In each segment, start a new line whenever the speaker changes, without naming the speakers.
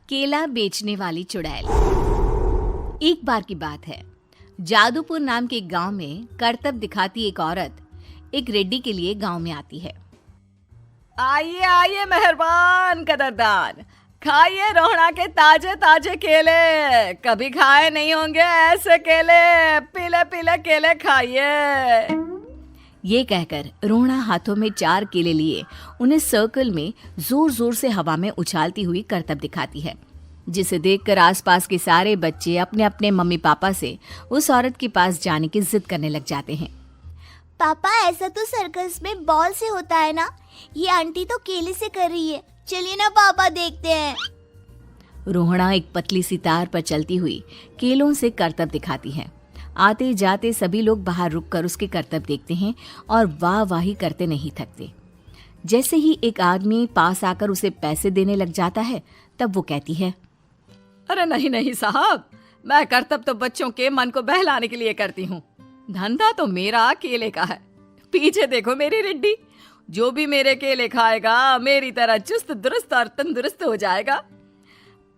केला बेचने वाली चुड़ैल। एक बार की बात है, जादूपुर नाम के एक गांव में करतब दिखाती एक औरत एक रेड्डी के लिए गांव में आती है।
आइए आइए मेहरबान कदरदान, खाइए रोहड़ा के ताजे ताजे केले। कभी खाए नहीं होंगे ऐसे केले, पीले पीले केले खाइए।
ये कहकर रोहड़ा हाथों में 4 केले लिए उन्हें सर्कल में जोर जोर से हवा में उछालती हुई करतब दिखाती है, जिसे देखकर आसपास के सारे बच्चे अपने अपने मम्मी पापा से उस औरत के पास जाने की जिद करने लग जाते हैं।
पापा, ऐसा तो सर्कस में बॉल से होता है ना, ये आंटी तो केले से कर रही है। चलिए ना पापा, देखते हैं।
रोहड़ा एक पतली सी तार पर चलती हुई केलों से करतब दिखाती है। आते जाते सभी लोग बाहर रुककर उसके करतब देखते हैं और वाह वाही करते नहीं थकते। जैसे ही एक आदमी पास आकर उसे पैसे देने लग जाता है, तब वो कहती है,
अरे नहीं नहीं साहब, मैं करतब तो बच्चों के मन को बहलाने के लिए करती हूँ। धंधा तो मेरा केले का है। पीछे देखो मेरी रिड्डी, जो भी मेरे केले खाएगा मेरी तरह चुस्त दुरुस्त और तंदुरुस्त हो जाएगा।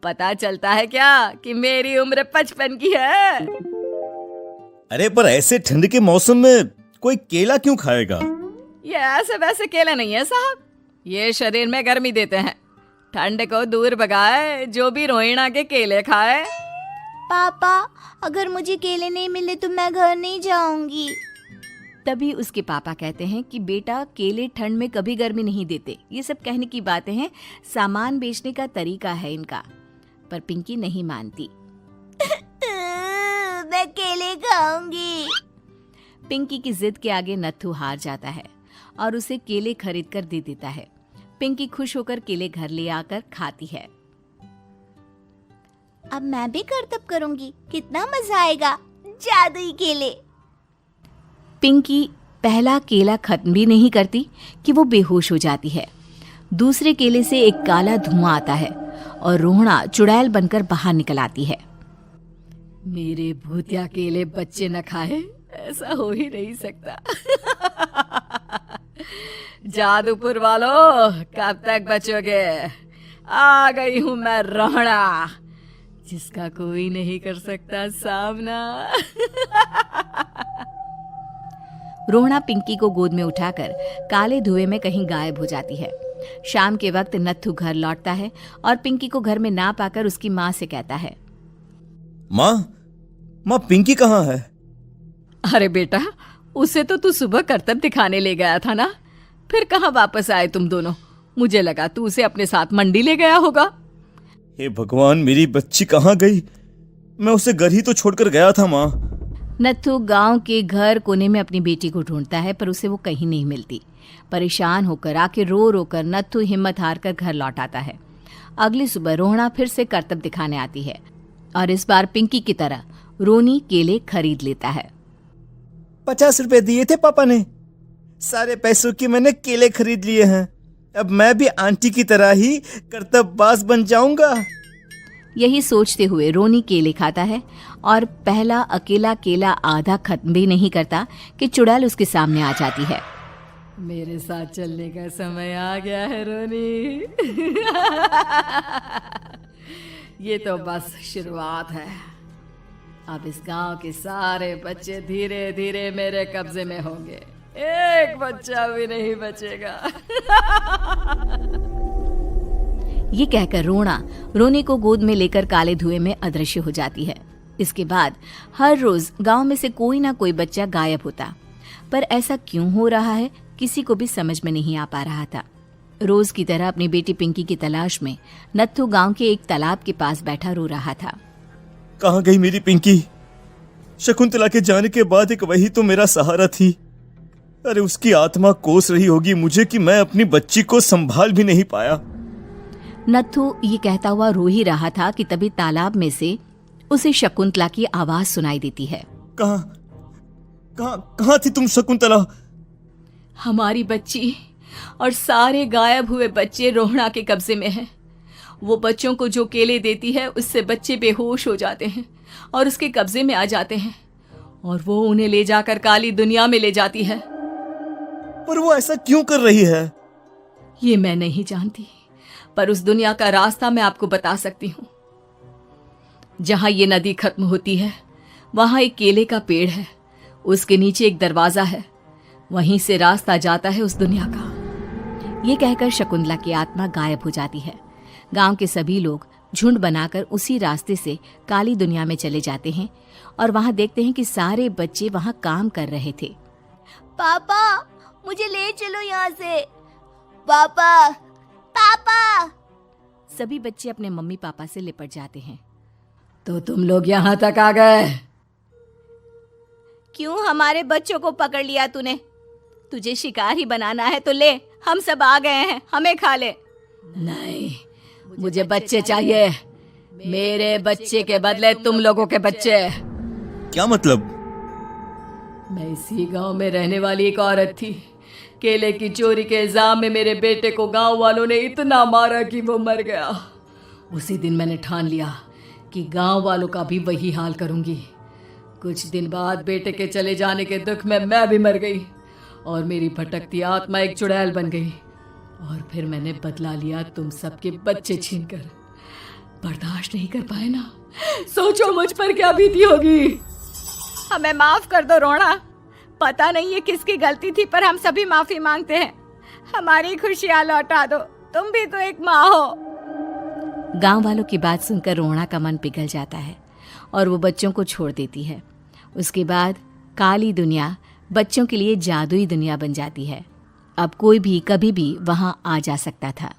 पता चलता है क्या कि मेरी उम्र 55 की है।
अरे पर ऐसे ठंड के मौसम में कोई केला क्यों खाएगा?
ये ऐसे वैसे केले नहीं है साहब, ये शरीर में गर्मी देते हैं। ठंड को दूर भगाए जो भी रोहिणा के केले खाए।
पापा, अगर मुझे केले नहीं मिले तो मैं घर नहीं जाऊंगी।
तभी उसके पापा कहते हैं कि बेटा, केले ठंड में कभी गर्मी नहीं देते। ये सब कहने की बातें हैं, सामान बेचने का तरीका है इनका। पर पिंकी नहीं मानती।
मैं केले खाऊंगी।
पिंकी की जिद के आगे नत्थू हार जाता है और उसे केले खरीद कर दे देता है। पिंकी खुश होकर केले घर ले आकर खाती है।
अब मैं भी करतब करूंगी, कितना मजा आएगा। जादुई केले।
पिंकी पहला केला खत्म भी नहीं करती कि वो बेहोश हो जाती है। दूसरे केले से एक काला धुआं आता है और रोहड़ा चुड़ैल बनकर बाहर निकल आती है।
मेरे भूतिया केले बच्चे न खाए, ऐसा हो ही नहीं सकता। जादूपुर वालों, कब तक बचोगे? आ गई हूं मैं रोहड़ा, जिसका कोई नहीं कर सकता सामना।
रोहड़ा पिंकी को गोद में उठाकर काले धुएं में कहीं गायब हो जाती है। शाम के वक्त नत्थू घर लौटता है और पिंकी को घर में ना पाकर उसकी माँ से कहता है,
माँ पिंकी कहाँ है?
अरे बेटा, उसे तो तू सुबह करतब दिखाने ले गया था ना, फिर कहाँ वापस आए तुम दोनों? मुझे लगा तू उसे अपने साथ मंडी ले गया होगा।
हे भगवान, मेरी बच्ची कहाँ गई? मैं उसे घर ही तो छोड़कर गया था माँ।
नत्थू गांव के घर कोने में अपनी बेटी को ढूंढता है, पर उसे वो कहीं नहीं मिलती। परेशान होकर आखिर रो रो कर नत्थू हिम्मत हार कर घर लौट आता है। अगली सुबह रोहड़ा फिर से करतब दिखाने आती है और इस बार पिंकी की तरह रोनी केले खरीद लेता है।
50 रुपए दिए थे पापा ने, सारे पैसों की मैंने केले खरीद लिए हैं। अब मैं भी आंटी की तरह ही करतबबाज बन जाऊंगा।
यही सोचते हुए रोनी केले खाता है और पहला अकेला केला आधा खत्म भी नहीं करता कि चुड़ैल उसके सामने आ जाती है।
मेरे साथ चलने का समय आ गया है रोनी। ये तो बस शुरुआत है। अब इस गांव के सारे बच्चे धीरे धीरे मेरे कब्जे में होंगे, एक बच्चा भी नहीं बचेगा।
ये कहकर रोनी को गोद में लेकर काले धुएं में अदृश्य हो जाती है। इसके बाद हर रोज गांव में से कोई ना कोई बच्चा गायब होता, पर ऐसा क्यों हो रहा है किसी को भी समझ में नहीं आ पा रहा था। रोज की तरह अपनी बेटी पिंकी की तलाश में नत्थू गांव के एक तालाब के पास बैठा रो रहा था।
कहाँ गई मेरी पिंकी? शकुंतला के जाने के बाद एक वही तो मेरा सहारा थी। अरे उसकी आत्मा कोस रही होगी मुझे कि मैं अपनी बच्ची को संभाल भी नहीं पाया।
नत्थू ये कहता हुआ रो ही रहा था कि तभी तालाब में से उसे शकुंतला की आवाज सुनाई देती है।
कहाँ थी तुम शकुंतला?
हमारी बच्ची और सारे गायब हुए बच्चे रोहड़ा के कब्जे में हैं। वो बच्चों को जो केले देती है उससे बच्चे बेहोश हो जाते हैं और उसके कब्जे में आ जाते हैं और वो उन्हें ले जाकर काली दुनिया में ले जाती है।
पर वो ऐसा क्यों कर रही है?
ये मैं नहीं जानती, पर उस दुनिया का रास्ता मैं आपको बता सकती हूँ। जहां ये नदी खत्म होती है वहां एक केले का पेड़ है, उसके नीचे एक दरवाजा है, वहीं से रास्ता जाता है उस दुनिया का।
ये कहकर शकुंतला की आत्मा गायब हो जाती है। गांव के सभी लोग झुंड बनाकर उसी रास्ते से काली दुनिया में चले जाते हैं और वहां देखते हैं कि सारे बच्चे वहां काम कर रहे थे।
पापा मुझे ले चलो यहाँ से। पापा पापा।
सभी बच्चे अपने मम्मी पापा से लिपट जाते हैं।
तो तुम लोग यहाँ तक आ गए?
क्यों हमारे बच्चों को पकड़ लिया तूने? तुझे शिकार ही बनाना है तो ले, हम सब आ गए हैं, हमें खा ले।
नहीं, मुझे बच्चे चाहिए। मेरे बच्चे के बदले तुम लोगों के बच्चे।
क्या मतलब?
मैं इसी गांव में रहने वाली एक औरत थी। केले की चोरी के इल्जाम में मेरे बेटे को गांव वालों ने इतना मारा कि वो मर गया। उसी दिन मैंने ठान लिया कि गांव वालों का भी वही हाल करूंगी। कुछ दिन बाद बेटे के चले जाने के दुख में मैं भी मर गई और मेरी भटकती आत्मा एक चुड़ैल बन गई। और फिर मैंने बदला लिया तुम सबके बच्चे छीनकर। बर्दाश्त नहीं कर पाए ना? सोचो मुझ पर क्या बीती होगी।
हमें माफ कर दो रोना। पता नहीं ये किसकी गलती थी, पर हम सभी माफी मांगते हैं। हमारी खुशियां लौटा दो, तुम भी तो एक माँ हो। गांव वालों की बात सुनकर रोना का मन पिघल जाता है और वो बच्चों को छोड़ देती है। उसके बाद काली दुनिया बच्चों के लिए जादुई दुनिया बन जाती है। अब कोई भी कभी भी वहां आ जा सकता था।